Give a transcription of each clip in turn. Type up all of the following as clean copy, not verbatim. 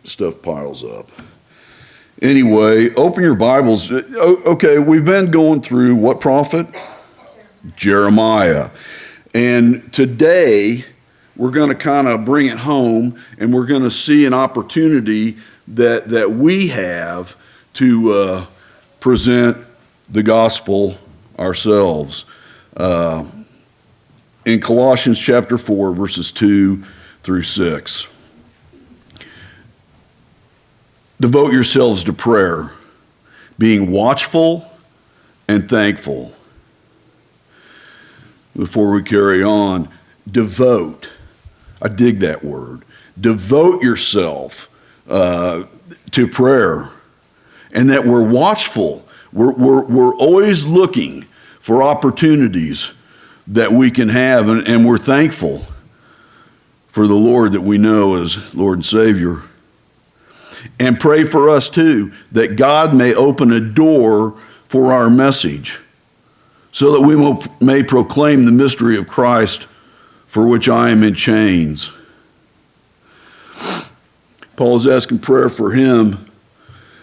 stuff piles up. Anyway, open your Bibles. Okay, we've been going through what prophet? Jeremiah. And today, we're going to kind of bring it home, and we're going to see an opportunity that we have to present the gospel ourselves. In Colossians chapter 4, verses 2 through 6. Devote yourselves to prayer, being watchful and thankful. Before we carry on, devote. I dig that word. Devote yourself to prayer, and that we're watchful. We're always looking for opportunities that we can have, and we're thankful for the Lord that we know as Lord and Savior. And pray for us too, that God may open a door for our message, so that we may proclaim the mystery of Christ, for which I am in chains. Paul is asking prayer for him,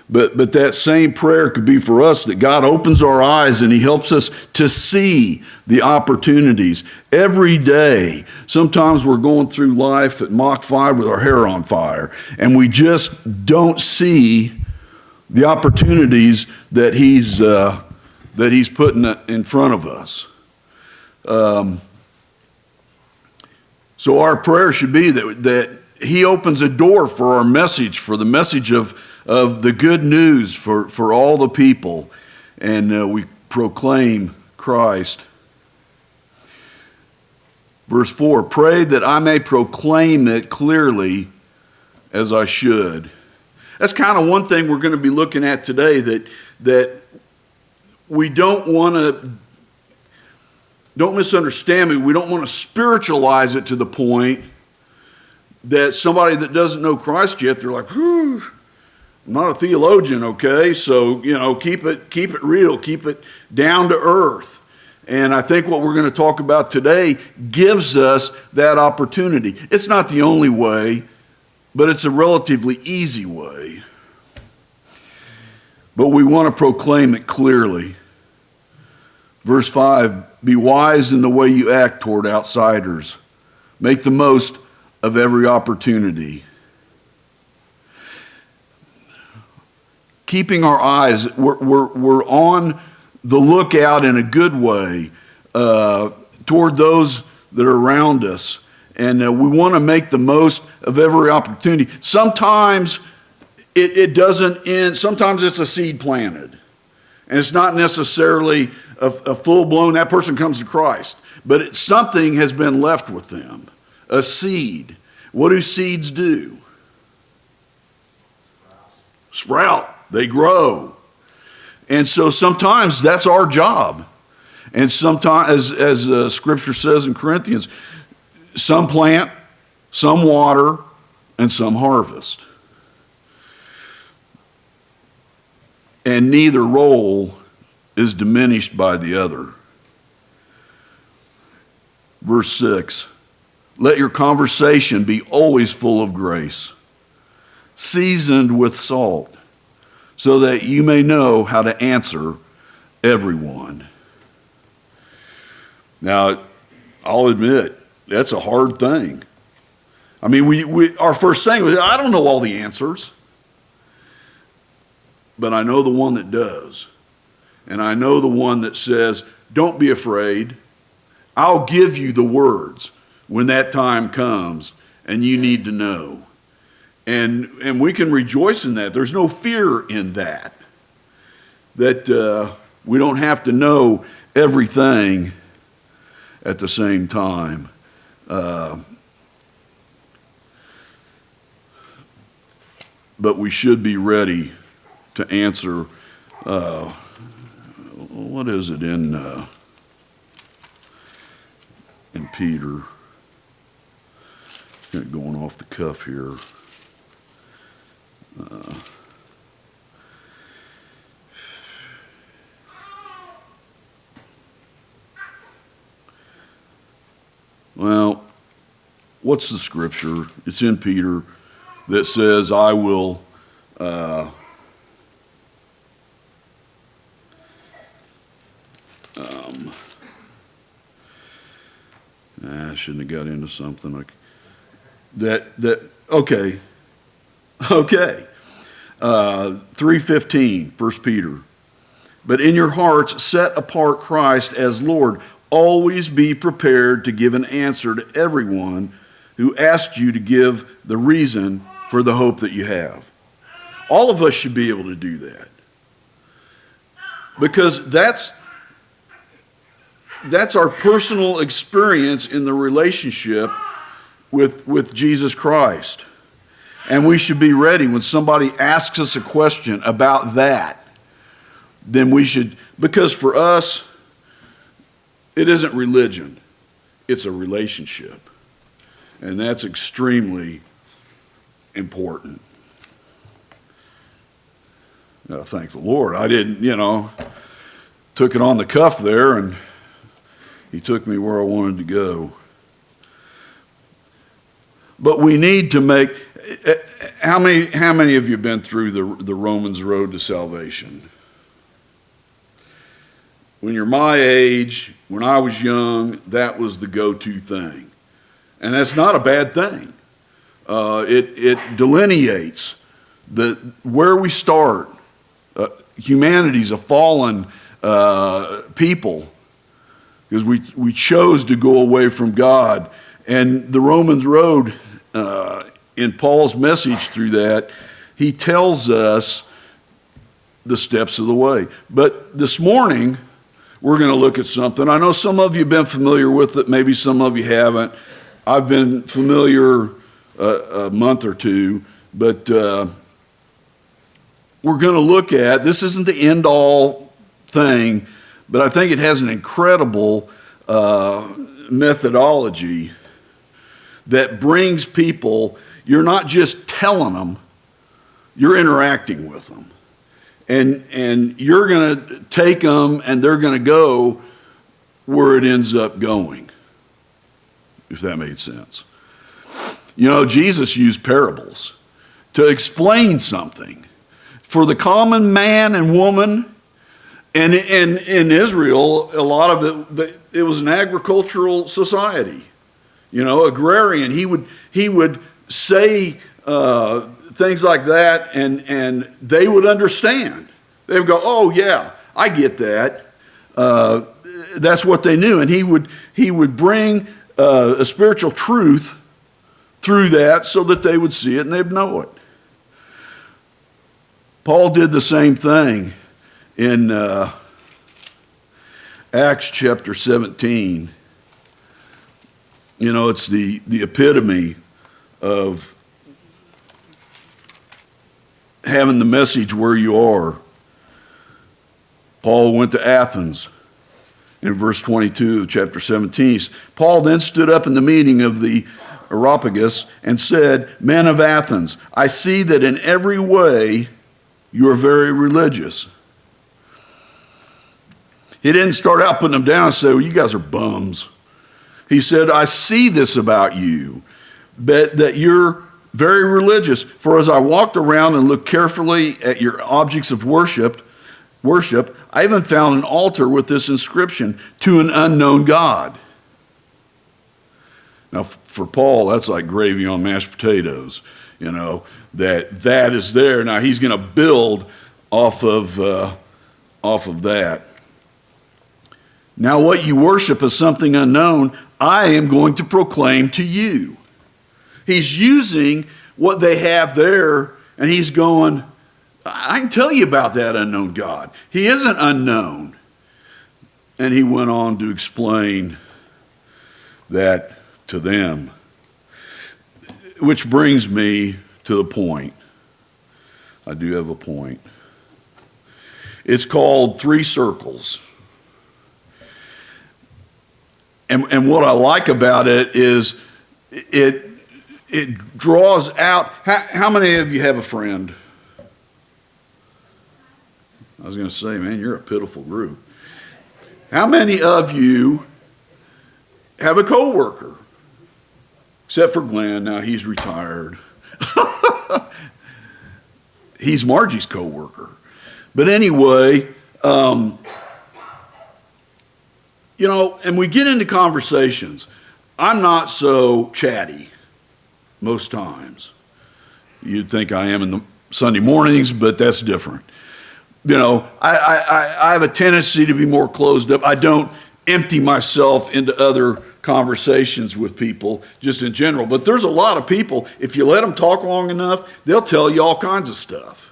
but that same prayer could be for us, that God opens our eyes and he helps us to see the opportunities every day. Sometimes we're going through life at Mach 5 with our hair on fire, and we just don't see the opportunities that he's putting in front of us. So our prayer should be that he opens a door for our message, for the message of the good news for all the people, and we proclaim Christ. Verse 4, pray that I may proclaim it clearly as I should. That's kind of one thing we're going to be looking at today, that we don't misunderstand me, we don't want to spiritualize it to the point that somebody that doesn't know Christ yet, they're like, whew, I'm not a theologian, okay? So, keep it real, keep it down to earth. And I think what we're going to talk about today gives us that opportunity. It's not the only way, but it's a relatively easy way. But we want to proclaim it clearly. Verse 5, be wise in the way you act toward outsiders. Make the most of every opportunity. Keeping our eyes, we're on the lookout in a good way toward those that are around us. And we want to make the most of every opportunity. Sometimes it doesn't end. Sometimes it's a seed planted. And it's not necessarily a full-blown, that person comes to Christ. But something has been left with them. A seed. What do seeds do? Sprout. They grow. And so sometimes that's our job. And sometimes, as Scripture says in Corinthians, some plant, some water, and some harvest. And neither role is diminished by the other. Verse 6, let your conversation be always full of grace, seasoned with salt, so that you may know how to answer everyone. Now, I'll admit, that's a hard thing. I mean, our first thing was, I don't know all the answers, but I know the one that does. And I know the one that says, don't be afraid. I'll give you the words when that time comes and you need to know. And we can rejoice in that. There's no fear in that. That we don't have to know everything at the same time. But we should be ready to answer. What is it in Peter? Kind of going off the cuff here. Well, what's the scripture? It's in Peter. that says, I will I shouldn't have got into something like that. Okay. 3:15, 1 Peter. But in your hearts set apart Christ as Lord. Always be prepared to give an answer to everyone who asks you to give the reason for the hope that you have. All of us should be able to do that. Because that's our personal experience in the relationship with Jesus Christ. And we should be ready when somebody asks us a question about that. Then we should, because for us, it isn't religion, it's a relationship. And that's extremely important. I thank the Lord. I didn't, took it on the cuff there, and he took me where I wanted to go. But we need to make, how many of you have been through the Romans road to salvation? When you're my age, when I was young, that was the go-to thing. And that's not a bad thing. It delineates where we start. Humanity's a fallen people because we chose to go away from God. And the Romans road, in Paul's message through that, he tells us the steps of the way. But this morning, we're going to look at something. I know some of you have been familiar with it. Maybe some of you haven't. I've been familiar a month or two. But we're going to look at, this isn't the end-all thing, but I think it has an incredible methodology that brings people, you're not just telling them, you're interacting with them. And you're going to take them and they're going to go where it ends up going, if that made sense. Jesus used parables to explain something. For the common man and woman, and in Israel, a lot of it was an agricultural society, agrarian. He would say things like that, and they would understand. They would go, "Oh yeah, I get that." That's what they knew, and he would bring a spiritual truth through that, so that they would see it and they'd know it. Paul did the same thing in Acts chapter 17. It's the epitome of having the message where you are. Paul went to Athens in verse 22 of chapter 17. Paul then stood up in the meeting of the Areopagus and said, "Men of Athens, I see that in every way you are very religious." He didn't start out putting them down and say, "Well, you guys are bums." He said, "I see this about you, that you're very religious. For as I walked around and looked carefully at your objects of worship, I even found an altar with this inscription, 'To an unknown God.'" Now, for Paul, that's like gravy on mashed potatoes, that is there. Now, he's going to build off of that. "Now, what you worship as something unknown, I am going to proclaim to you." He's using what they have there, and he's going, I can tell you about that unknown God. He isn't unknown. And he went on to explain that to them. Which brings me to the point. I do have a point. It's called Three Circles. And what I like about it is it draws out. How many of you have a friend? I was going to say, man, you're a pitiful group. How many of you have a coworker? Except for Glenn, now he's retired. He's Margie's coworker. But anyway, and we get into conversations. I'm not so chatty most times. You'd think I am in the Sunday mornings, but that's different. I have a tendency to be more closed up. I don't empty myself into other conversations with people just in general. But there's a lot of people, if you let them talk long enough, they'll tell you all kinds of stuff.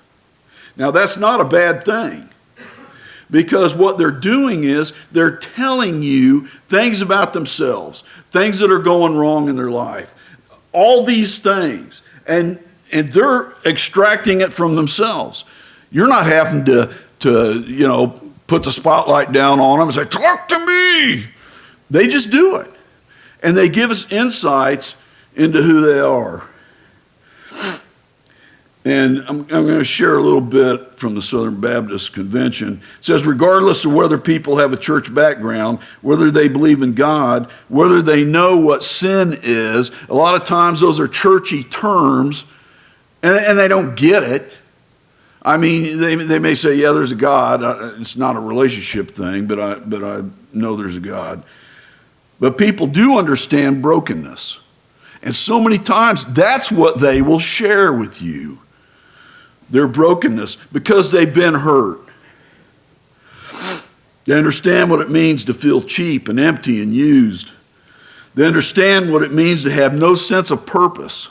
Now, that's not a bad thing, because what they're doing is they're telling you things about themselves, things that are going wrong in their life, all these things, and they're extracting it from themselves. You're not having to put the spotlight down on them and say, talk to me. They just do it. And they give us insights into who they are. And I'm going to share a little bit from the Southern Baptist Convention. It says, regardless of whether people have a church background, whether they believe in God, whether they know what sin is, a lot of times those are churchy terms, and they don't get it. I mean, they may say, yeah, there's a God. It's not a relationship thing, but I know there's a God. But people do understand brokenness. And so many times, that's what they will share with you. Their brokenness, because they've been hurt. They understand what it means to feel cheap and empty and used. They understand what it means to have no sense of purpose.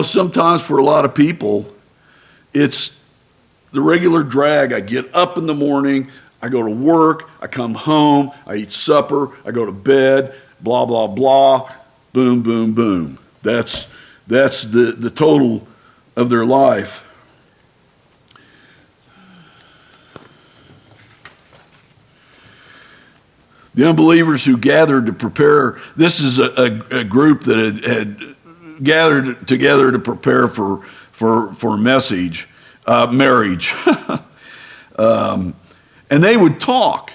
Sometimes for a lot of people, it's the regular drag. I get up in the morning, I go to work, I come home, I eat supper, I go to bed, blah, blah, blah, boom, boom, boom. That's the total of their life. The unbelievers who gathered to prepare, this is a group that had gathered together to prepare for marriage. And they would talk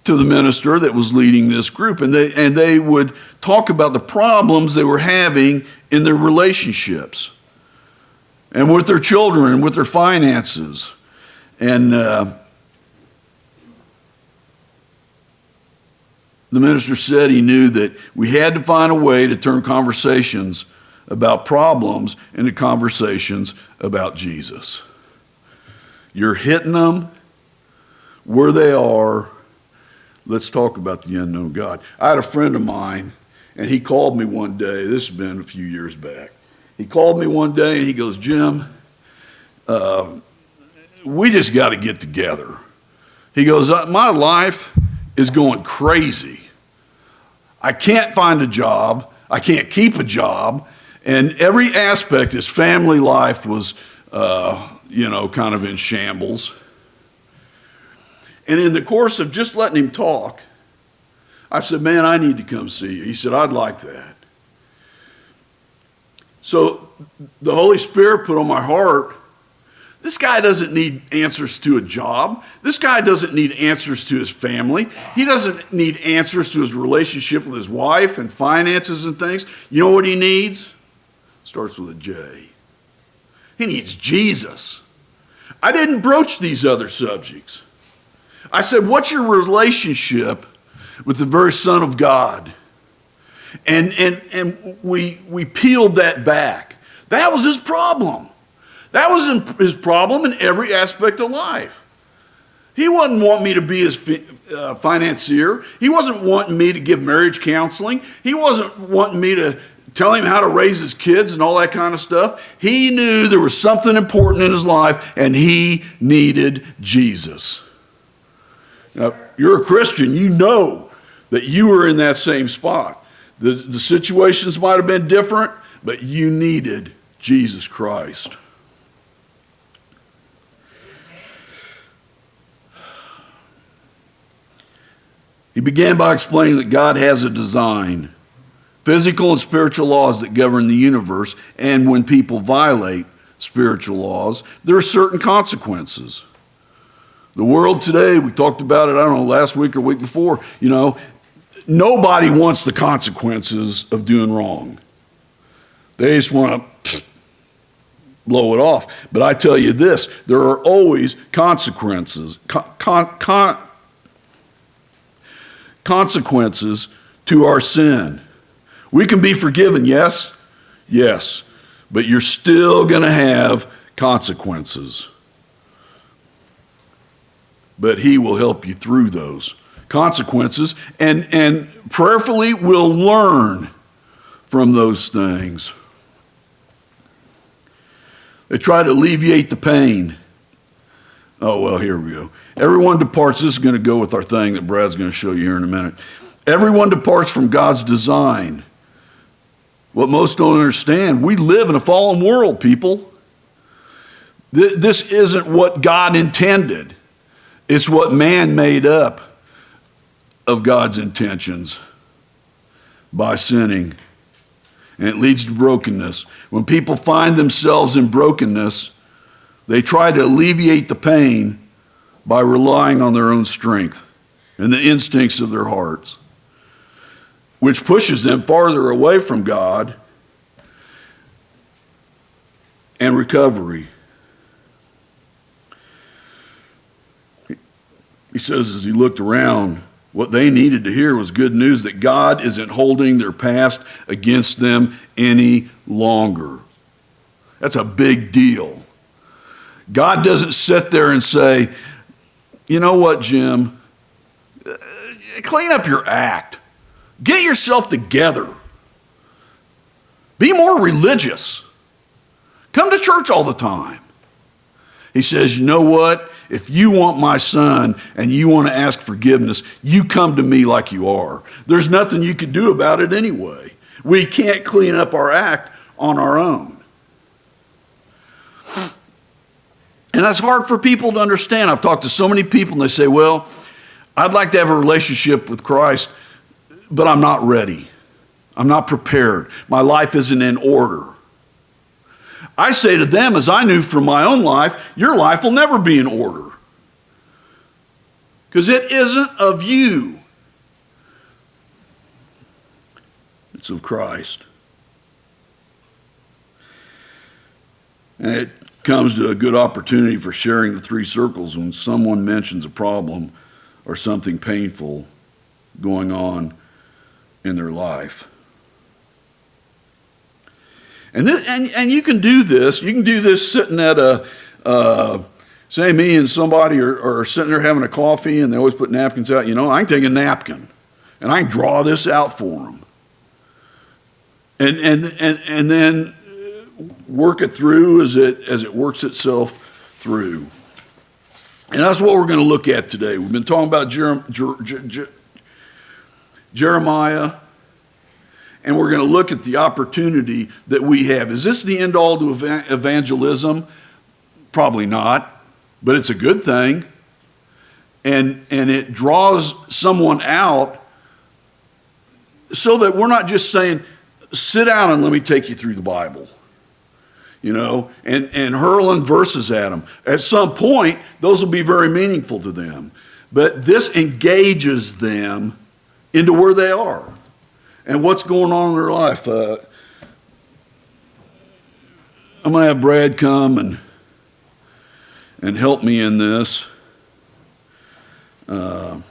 to the minister that was leading this group, and they would talk about the problems they were having in their relationships and with their children and with their finances. And the minister said he knew that we had to find a way to turn conversations about problems into conversations about Jesus. You're hitting them where they are. Let's talk about the unknown God. I had a friend of mine, and he called me one day. This has been a few years back. He called me one day, and he goes, Jim, we just got to get together. He goes, my life is going crazy. I can't find a job. I can't keep a job. And every aspect, his family life was, kind of in shambles. And in the course of just letting him talk, I said, man, I need to come see you. He said, I'd like that. So the Holy Spirit put on my heart, this guy doesn't need answers to a job. This guy doesn't need answers to his family. He doesn't need answers to his relationship with his wife and finances and things. You know what he needs? Starts with a J. He needs Jesus. I didn't broach these other subjects. I said, what's your relationship with the very Son of God? And we peeled that back. That was his problem. That was his problem in every aspect of life. He wasn't wanting me to be his financier. He wasn't wanting me to give marriage counseling. He wasn't wanting me to tell him how to raise his kids and all that kind of stuff. He knew there was something important in his life, and he needed Jesus. Now, you're a Christian. You know that you were in that same spot. The situations might have been different, but you needed Jesus Christ. He began by explaining that God has a design, physical and spiritual laws that govern the universe, and when people violate spiritual laws, there are certain consequences. The world today, we talked about it, I don't know, last week or week before, nobody wants the consequences of doing wrong. They just want to blow it off. But I tell you this, there are always consequences. Consequences to our sin. We can be forgiven, yes? Yes. But you're still going to have consequences. But he will help you through those consequences, and prayerfully will learn from those things. They try to alleviate the pain. Oh, well, here we go. Everyone departs. This is going to go with our thing that Brad's going to show you here in a minute. Everyone departs from God's design. What most don't understand, we live in a fallen world, people. This isn't what God intended. It's what man made up of God's intentions by sinning. And it leads to brokenness. When people find themselves in brokenness, they try to alleviate the pain by relying on their own strength and the instincts of their hearts, which pushes them farther away from God and recovery. He says as he looked around, what they needed to hear was good news that God isn't holding their past against them any longer. That's a big deal. God doesn't sit there and say, you know what, Jim? Clean up your act. Get yourself together. Be more religious. Come to church all the time. He says, you know what? If you want my son and you want to ask forgiveness, you come to me like you are. There's nothing you can do about it anyway. We can't clean up our act on our own. And that's hard for people to understand. I've talked to so many people and they say, well, I'd like to have a relationship with Christ, but I'm not ready. I'm not prepared. My life isn't in order. I say to them, as I knew from my own life, your life will never be in order. Because it isn't of you. It's of Christ. And it comes to a good opportunity for sharing the three circles when someone mentions a problem or something painful going on in their life. And you can do this. You can do this sitting at say me and somebody are sitting there having a coffee and they always put napkins out. You know, I can take a napkin and I can draw this out for them. And then work it through as it works itself through. And that's what we're going to look at today. We've been talking about Jeremiah. And we're going to look at the opportunity that we have. Is this the end all to evangelism? Probably not, but it's a good thing. And it draws someone out so that we're not just saying, sit down and let me take you through the Bible, you know, and hurling verses at them. At some point, those will be very meaningful to them. But this engages them into where they are. And what's going on in their life. I'm going to have Brad come and help me in this. Go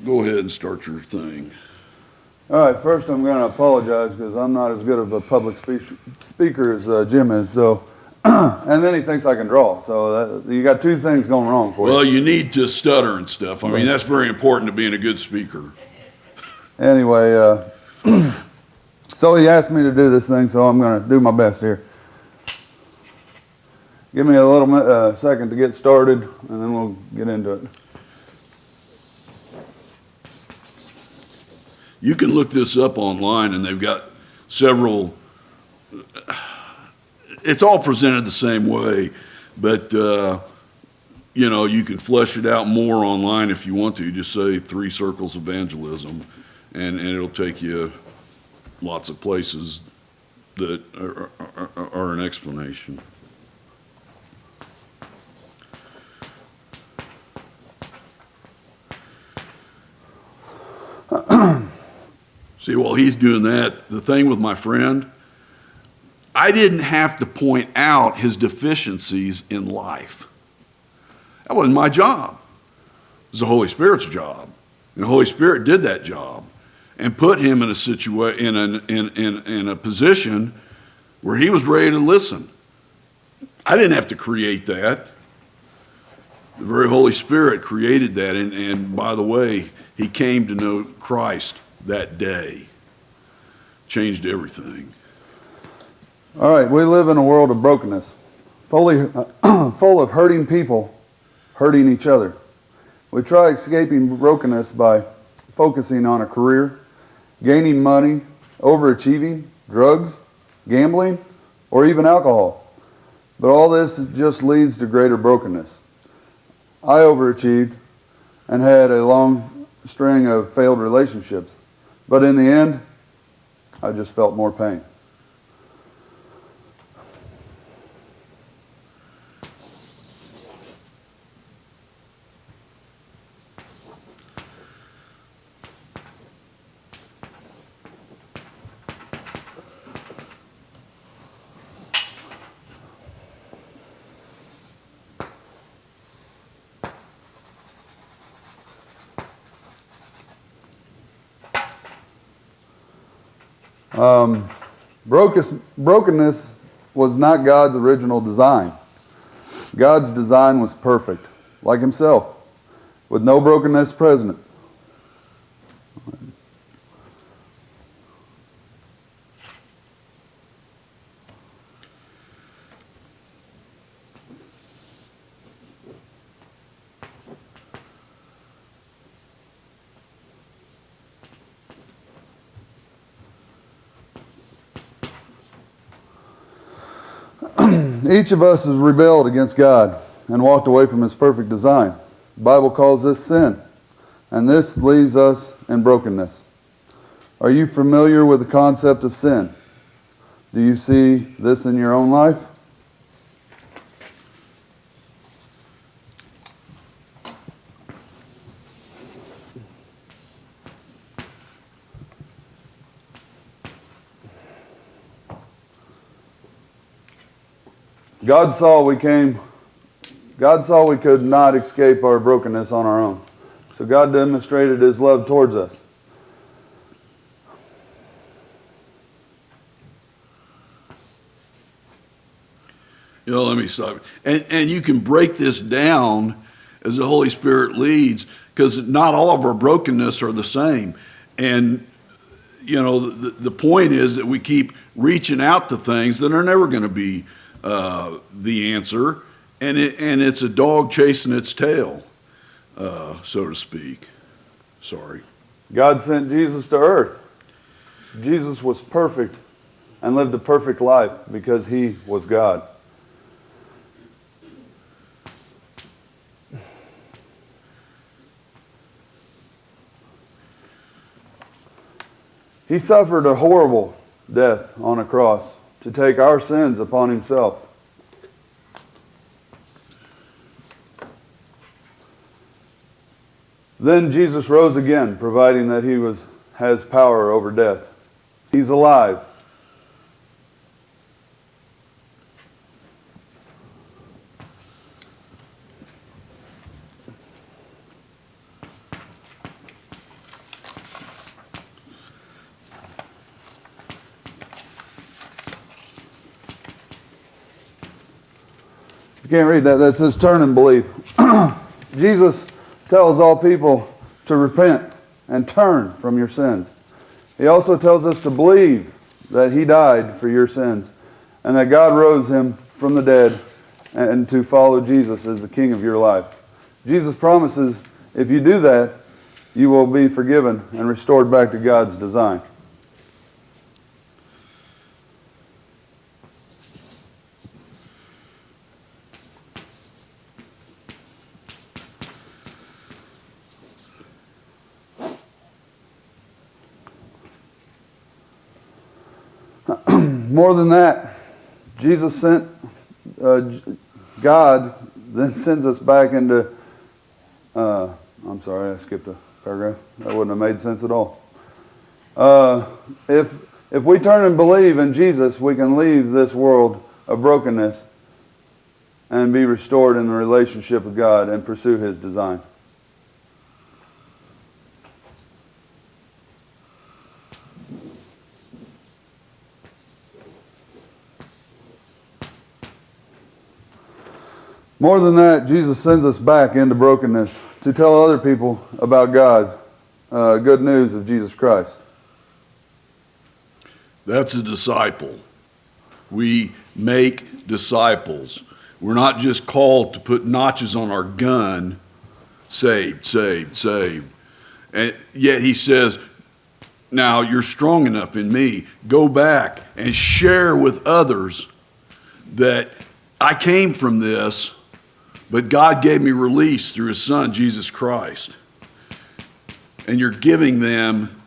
ahead and start your thing. All right, first I'm going to apologize because I'm not as good of a public speaker as Jim is. So, and then he thinks I can draw. So you got two things going wrong for you. Well, you need to stutter and stuff. I mean, that's very important to being a good speaker. Anyway, so he asked me to do this thing, so I'm going to do my best here. Give me a little second to get started, and then we'll get into it. You can look this up online, and they've got several. It's all presented the same way, but you know, you can flesh it out more online if you want to. Just say 3 circles evangelism, and it'll take you lots of places that are an explanation. See, while he's doing that, the thing with my friend, I didn't have to point out his deficiencies in life. That wasn't my job. It was the Holy Spirit's job. And the Holy Spirit did that job and put him in a position where he was ready to listen. I didn't have to create that. The very Holy Spirit created that. And by the way, he came to know Christ that day. Changed everything. All right, we live in a world of brokenness, full of hurting people, hurting each other. We try escaping brokenness by focusing on a career, gaining money, overachieving, drugs, gambling, or even alcohol. But all this just leads to greater brokenness. I overachieved and had a long string of failed relationships. But in the end, I just felt more pain. Brokenness was not God's original design. God's design was perfect, like himself, with no brokenness present. Each of us has rebelled against God and walked away from his perfect design. The Bible calls this sin, and this leaves us in brokenness. Are you familiar with the concept of sin? Do you see this in your own life? God saw we could not escape our brokenness on our own. So God demonstrated his love towards us. Let me stop. And you can break this down as the Holy Spirit leads, because not all of our brokenness are the same. And, the point is that we keep reaching out to things that are never going to be the answer, and it's a dog chasing its tail, so to speak. Sorry. God sent Jesus to earth. Jesus was perfect and lived a perfect life because he was God. He suffered a horrible death on a cross to take our sins upon himself. Then Jesus rose again, providing that he has power over death. He's alive. You can't read that. That says turn and believe. Jesus tells all people to repent and turn from your sins. He also tells us to believe that he died for your sins and that God rose him from the dead, and to follow Jesus as the King of your life. Jesus promises if you do that, you will be forgiven and restored back to God's design. More than that, God then sends us back into, I'm sorry, I skipped a paragraph. That wouldn't have made sense at all. If we turn and believe in Jesus, we can leave this world of brokenness and be restored in the relationship with God and pursue His design. More than that, Jesus sends us back into brokenness to tell other people about God, good news of Jesus Christ. That's a disciple. We make disciples. We're not just called to put notches on our gun, saved, saved, saved. And yet he says, now you're strong enough in me. Go back and share with others that I came from this, but God gave me release through His Son, Jesus Christ. And you're giving them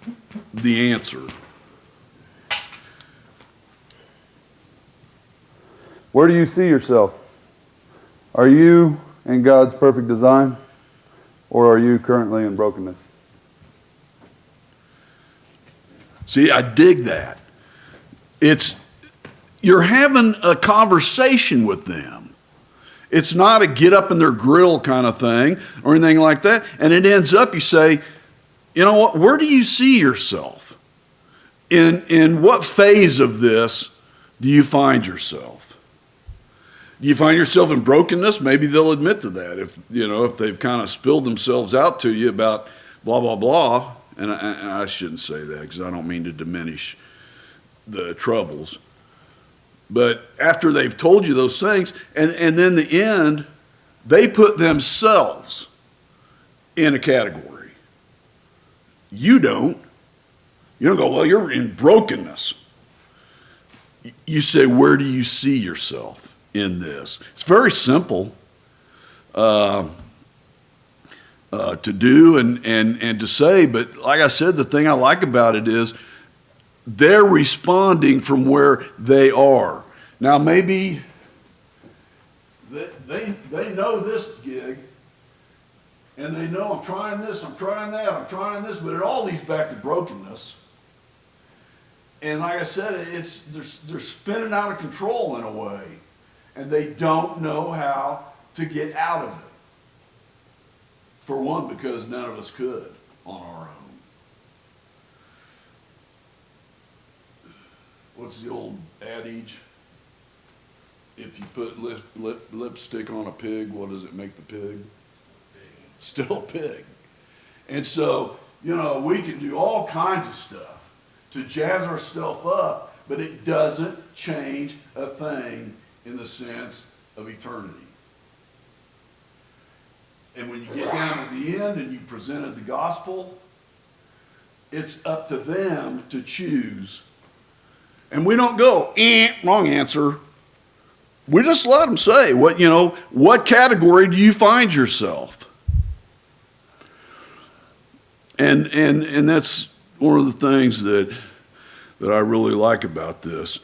the answer. Where do you see yourself? Are you in God's perfect design, or are you currently in brokenness? See, I dig that. You're having a conversation with them. It's not a get up in their grill kind of thing or anything like that. And it ends up, you say, you know what, where do you see yourself? In what phase of this do you find yourself? Do you find yourself in brokenness? Maybe they'll admit to that if they've kind of spilled themselves out to you about blah, blah, blah. And I shouldn't say that because I don't mean to diminish the troubles. But after they've told you those things, and then the end, they put themselves in a category. You don't. You don't go, well, you're in brokenness. You say, where do you see yourself in this? It's very simple to do and to say, but like I said, the thing I like about it is they're responding from where they are. Now maybe they know this gig, and they know I'm trying this, I'm trying that, I'm trying this, but it all leads back to brokenness. And like I said, they're spinning out of control in a way, and they don't know how to get out of it. For one, because none of us could on our own. What's the old adage? If you put lipstick on a pig, what does it make the pig? Still a pig. And so, we can do all kinds of stuff to jazz ourselves up, but it doesn't change a thing in the sense of eternity. And when you get down to the end and you presented the gospel, it's up to them to choose. And we don't go, wrong answer. We just let them say, what category do you find yourself? And that's one of the things that I really like about this.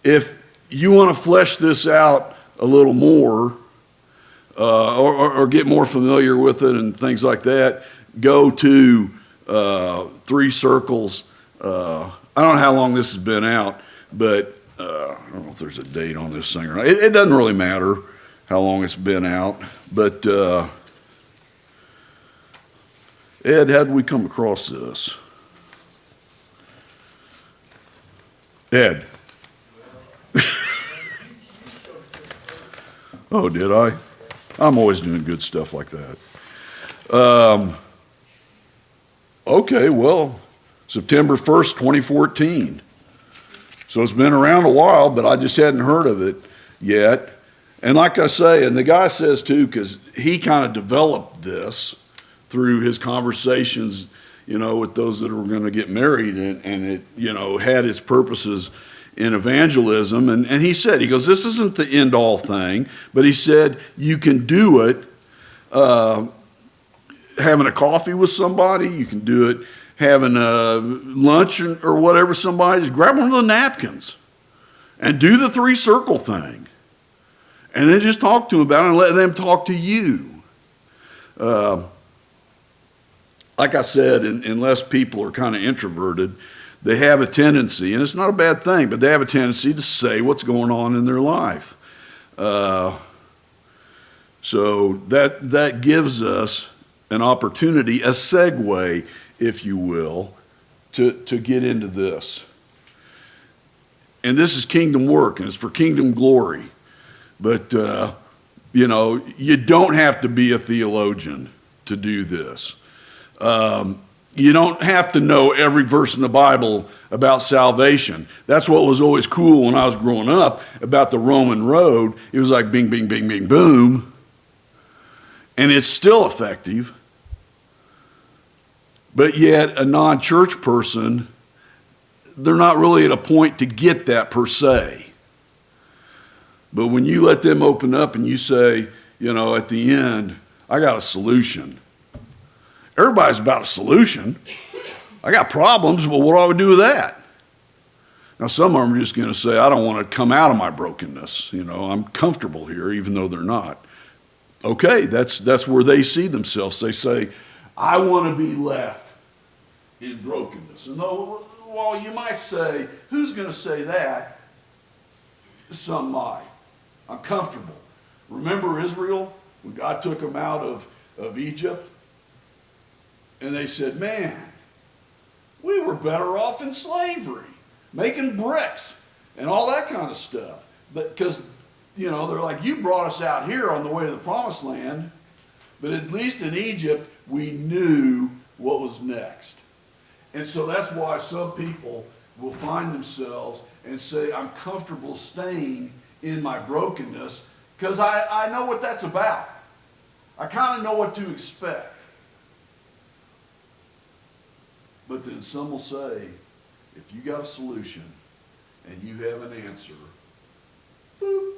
If you want to flesh this out a little more, or get more familiar with it and things like that, go to 3 Circles. I don't know how long this has been out, but I don't know if there's a date on this thing or not. It doesn't really matter how long it's been out. But Ed, how did we come across this? Ed. Oh, did I? I'm always doing good stuff like that. Okay, well, September 1st, 2014. So it's been around a while, but I just hadn't heard of it yet. And like I say, and the guy says too, because he kind of developed this through his conversations, with those that were going to get married, and it, had its purposes in evangelism. And he goes, this isn't the end all thing, but he said, you can do it having a coffee with somebody, you can do it having a lunch or whatever, somebody, just grab one of the napkins and do the 3 Circle thing. And then just talk to them about it and let them talk to you. Like I said, unless people are kind of introverted, they have a tendency, and it's not a bad thing, but they have a tendency to say what's going on in their life. So that gives us an opportunity, a segue, if you will, to get into this. And this is kingdom work, and it's for kingdom glory. But, you don't have to be a theologian to do this. You don't have to know every verse in the Bible about salvation. That's what was always cool when I was growing up about the Roman road. It was like bing, bing, bing, bing, boom. And it's still effective. But yet a non-church person, they're not really at a point to get that per se. But when you let them open up and you say, at the end, I got a solution. Everybody's about a solution. I got problems, but what do I do with that? Now, some of them are just going to say, I don't want to come out of my brokenness. I'm comfortable here, even though they're not. Okay, that's where they see themselves. They say, I want to be left in brokenness. And while you might say, who's going to say that? Some might. I'm comfortable. Remember Israel, when God took them out of Egypt? And they said, man, we were better off in slavery, making bricks and all that kind of stuff. Because, they're like, you brought us out here on the way to the promised land, but at least in Egypt, we knew what was next. And so that's why some people will find themselves and say, I'm comfortable staying in my brokenness because I know what that's about. I kind of know what to expect. But then some will say, if you got a solution and you have an answer, boop,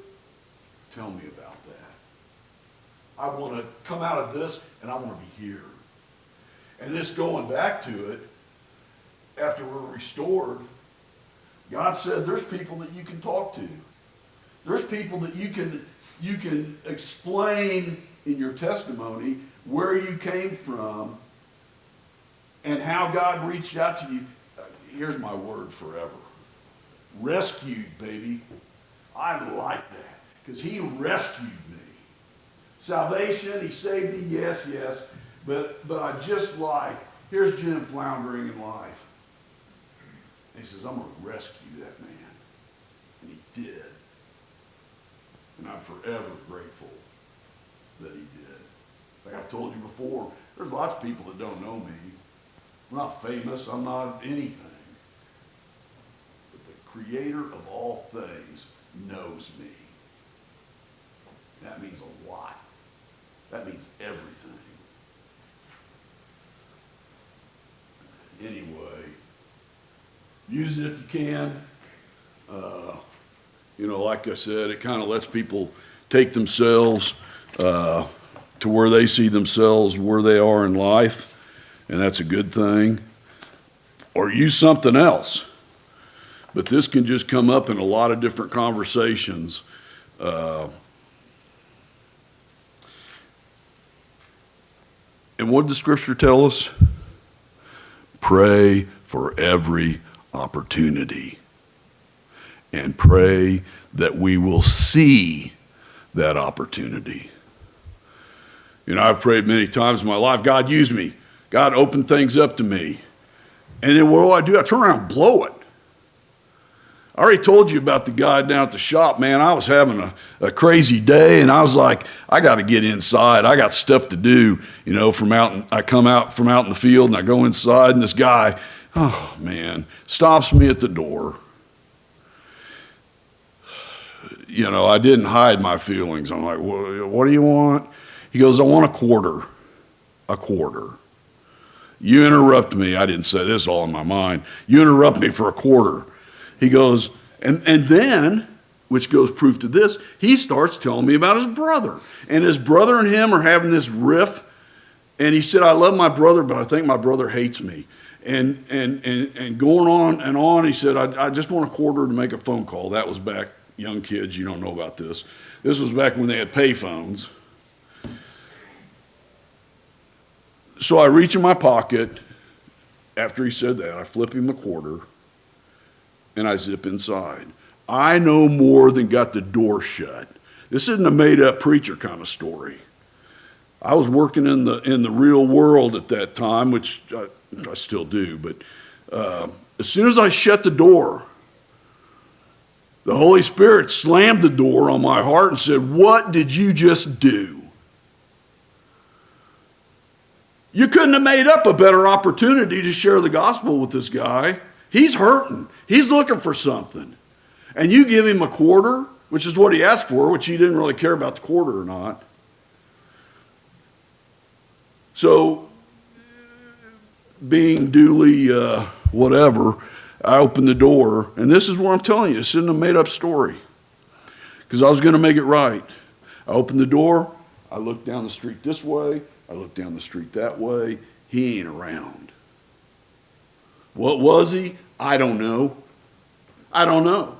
tell me about that. I want to come out of this and I want to be here. And this going back to it, after we're restored, God said there's people that you can talk to. There's people that you can explain in your testimony where you came from and how God reached out to you. Here's my word forever. Rescued, baby. I like that because he rescued me. Salvation, he saved me, yes. But I just like, here's Jim floundering in life. And he says, I'm going to rescue that man. And he did. And I'm forever grateful that he did. Like I've told you before, there's lots of people that don't know me. I'm not famous. I'm not anything. But the creator of all things knows me. That means a lot. That means everything. Anyway, use it if you can. Like I said, it kind of lets people take themselves to where they see themselves, where they are in life, and that's a good thing. Or use something else. But this can just come up in a lot of different conversations. And what did the scripture tell us? Pray for every opportunity. And pray that we will see that opportunity. I've prayed many times in my life, God, use me. God, open things up to me. And then what do? I turn around and blow it. I already told you about the guy down at the shop, man. I was having a crazy day, and I was like, I got to get inside. I got stuff to do, I come out from out in the field, and I go inside, and this guy, oh, man, stops me at the door. I didn't hide my feelings. I'm like, what do you want? He goes, I want a quarter. A quarter. You interrupt me. I didn't say this all in my mind. You interrupt me for a quarter. He goes, and then, which goes proof to this, he starts telling me about his brother. And his brother and him are having this riff. And he said, I love my brother, but I think my brother hates me. And going on and on, he said, I just want a quarter to make a phone call. That was back, young kids, you don't know about this. This was back when they had pay phones. So I reach in my pocket after he said that. I flip him a quarter. and I zip inside. I no more than got the door shut. This isn't a made-up preacher kind of story. I was working in the real world at that time, which I still do, but as soon as I shut the door, the Holy Spirit slammed the door on my heart and said, "What did you just do?" You couldn't have made up a better opportunity to share the gospel with this guy. He's hurting. He's looking for something. And you give him a quarter, which is what he asked for, which he didn't really care about the quarter or not. So, being duly whatever, I opened the door, and this is what I'm telling you. This isn't a made-up story, because I was going to make it right. I opened the door. I looked down the street this way. I looked down the street that way. He ain't around. What was he? I don't know. I don't know.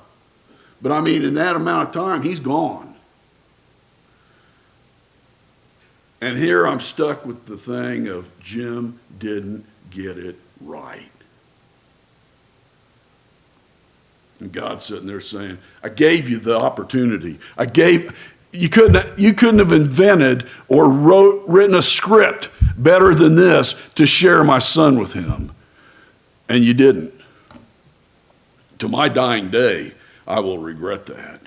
But I mean, in that amount of time, he's gone. And here I'm stuck with the thing of Jim didn't get it right. And God's sitting there saying, I gave you the opportunity. You couldn't have invented or written a script better than this to share my son with him. And you didn't. To my dying day, I will regret that.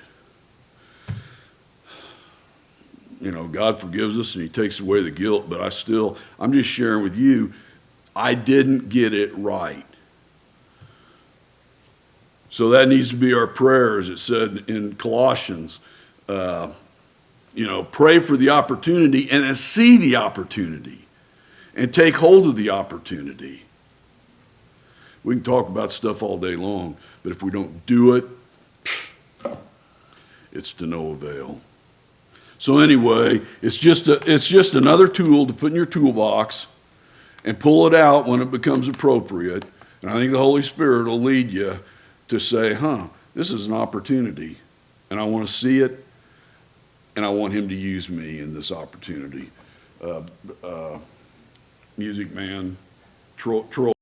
You know, God forgives us and he takes away the guilt, but I'm just sharing with you, I didn't get it right. So that needs to be our prayer, as it said in Colossians. Pray for the opportunity and then see the opportunity and take hold of the opportunity. We can talk about stuff all day long, but if we don't do it, it's to no avail. So anyway, it's just another tool to put in your toolbox and pull it out when it becomes appropriate. And I think the Holy Spirit will lead you to say, this is an opportunity, and I want to see it, and I want him to use me in this opportunity. Music man, Troy.